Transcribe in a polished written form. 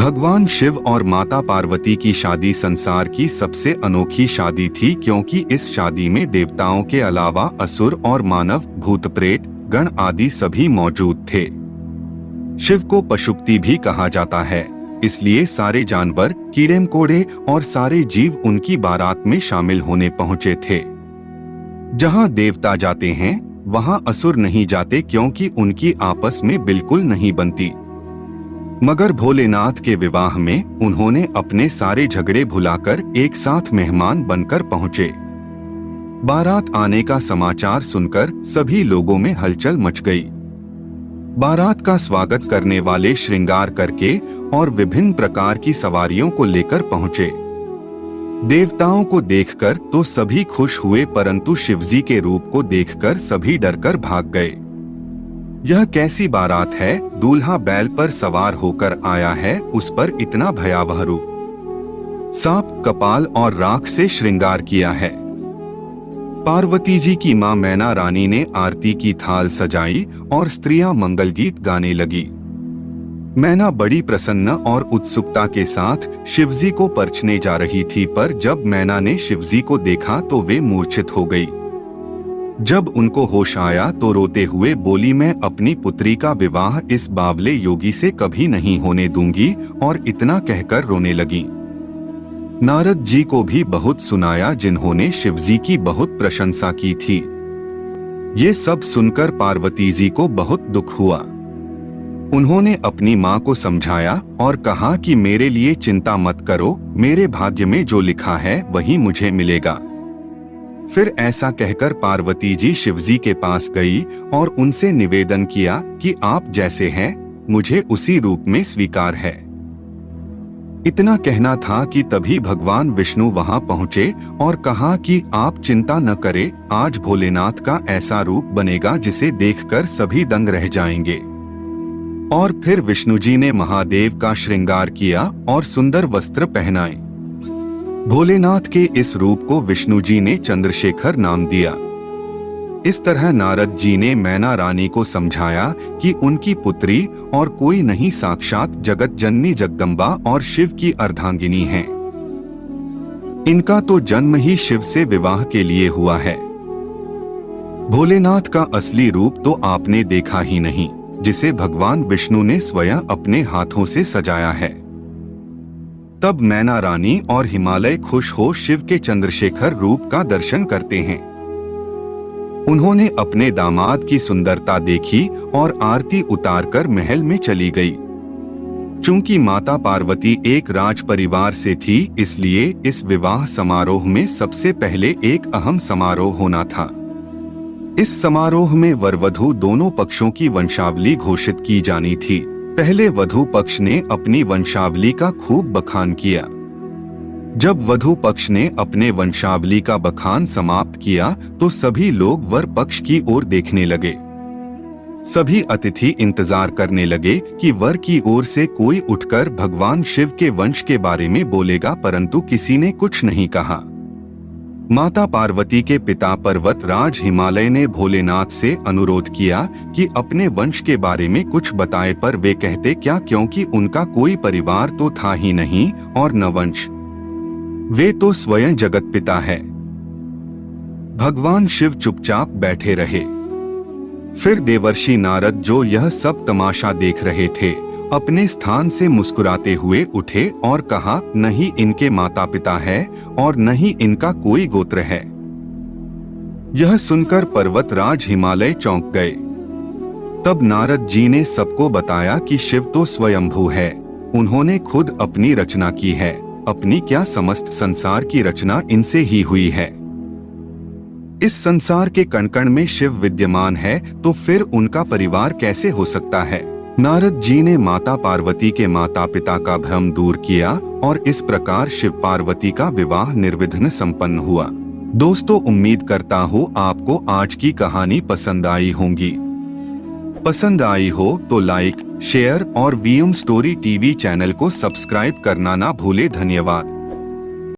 भगवान शिव और माता पार्वती की शादी संसार की सबसे अनोखी शादी थी, क्योंकि इस शादी में देवताओं के अलावा असुर और मानव, भूत प्रेत, गण आदि सभी मौजूद थे। शिव को पशुपति भी कहा जाता है, इसलिए सारे जानवर, कीड़े मकोड़े और सारे जीव उनकी बारात में शामिल होने पहुंचे थे। जहां देवता जाते हैं वहां असुर नहीं जाते, क्योंकि उनकी आपस में बिल्कुल नहीं बनती। मगर भोलेनाथ के विवाह में उन्होंने अपने सारे झगड़े भुलाकर एक साथ मेहमान बनकर पहुंचे। बारात आने का समाचार सुनकर सभी लोगों में हलचल मच गई। बारात का स्वागत करने वाले श्रृंगार करके और विभिन्न प्रकार की सवारियों को लेकर पहुंचे। देवताओं को देखकर तो सभी खुश हुए, परंतु शिवजी के रूप को देखकर सभी डरकर भाग गए। यह कैसी बारात है? दूल्हा बैल पर सवार होकर आया है, उस पर इतना भयावह रूप। सांप, कपाल और राख से श्रृंगार किया है। पार्वती जी की मां मैना रानी ने आरती की थाल सजाई और स्त्रियां मंगल गीत गाने लगी। मैना बड़ी प्रसन्न और उत्सुकता के साथ शिवजी को परछने जा रही थी, पर जब मैना ने शिवजी को देखा तो वे मूर्छित हो गई। जब उनको होश आया तो रोते हुए बोली, मैं अपनी पुत्री का विवाह इस बावले योगी से कभी नहीं होने दूंगी, और इतना कहकर रोने लगी। नारद जी को भी बहुत सुनाया, जिन्होंने शिवजी की बहुत प्रशंसा की थी। ये सब सुनकर पार्वती जी को बहुत दुख हुआ। उन्होंने अपनी मां को समझाया और कहा कि मेरे लिए चिंता मत करो, मेरे भाग्य में जो लिखा है वही मुझे मिलेगा। फिर ऐसा कहकर पार्वती जी शिवजी के पास गई और उनसे निवेदन किया कि आप जैसे हैं मुझे उसी रूप में स्वीकार है। इतना कहना था कि तभी भगवान विष्णु वहां पहुंचे और कहा कि आप चिंता न करें, आज भोलेनाथ का ऐसा रूप बनेगा जिसे देखकर सभी दंग रह जाएंगे। और फिर विष्णु जी ने महादेव का श्रृंगार किया और सुंदर वस्त्र पहनाए। भोलेनाथ के इस रूप को विष्णु जी ने चंद्रशेखर नाम दिया। इस तरह नारद जी ने मैना रानी को समझाया कि उनकी पुत्री और कोई नहीं, साक्षात जगत जननी जगदम्बा और शिव की अर्धांगिनी हैं। इनका तो जन्म ही शिव से विवाह के लिए हुआ है। भोलेनाथ का असली रूप तो आपने देखा ही नहीं, जिसे भगवान विष्णु ने स्वयं अपने हाथों से सजाया है। तब मैना रानी और हिमालय खुश हो शिव के चंद्रशेखर रूप का दर्शन करते हैं। उन्होंने अपने दामाद की सुंदरता देखी और आरती उतारकर महल में चली गई। चूंकि माता पार्वती एक राज परिवार से थी, इसलिए इस विवाह समारोह में सबसे पहले एक अहम समारोह होना था। इस समारोह में वरवधू दोनों पक्षों की वंशावली घोषित की जानी थी। पहले वधू पक्ष ने अपनी वंशावली का खूब बखान किया। जब वधू पक्ष ने अपने वंशावली का बखान समाप्त किया तो सभी लोग वर पक्ष की ओर देखने लगे। सभी अतिथि इंतजार करने लगे कि वर की ओर से कोई उठकर भगवान शिव के वंश के बारे में बोलेगा, परंतु किसी ने कुछ नहीं कहा। माता पार्वती के पिता पर्वत राज हिमालय ने भोलेनाथ से अनुरोध किया कि अपने वंश के बारे में कुछ बताए, पर वे कहते क्या, क्योंकि उनका कोई परिवार तो था ही नहीं और न वंश। वे तो स्वयं जगत पिता है। भगवान शिव चुपचाप बैठे रहे। फिर देवर्षि नारद, जो यह सब तमाशा देख रहे थे, अपने स्थान से मुस्कुराते हुए उठे और कहा, नहीं इनके माता पिता है और नहीं इनका कोई गोत्र है। यह सुनकर पर्वतराज हिमालय चौंक गए। तब नारद जी ने सबको बताया कि शिव तो स्वयंभू है, उन्होंने खुद अपनी रचना की है। अपनी क्या, समस्त संसार की रचना इनसे ही हुई है। इस संसार के कण कण में शिव विद्यमान है, तो फिर उनका परिवार कैसे हो सकता है? नारद जी ने माता पार्वती के माता पिता का भ्रम दूर किया और इस प्रकार शिव पार्वती का विवाह निर्विघ्न संपन्न हुआ। दोस्तों, उम्मीद करता हूँ आपको आज की कहानी पसंद आई होगी। पसंद आई हो तो लाइक, शेयर और वीएम स्टोरी टीवी चैनल को सब्सक्राइब करना ना भूले। धन्यवाद।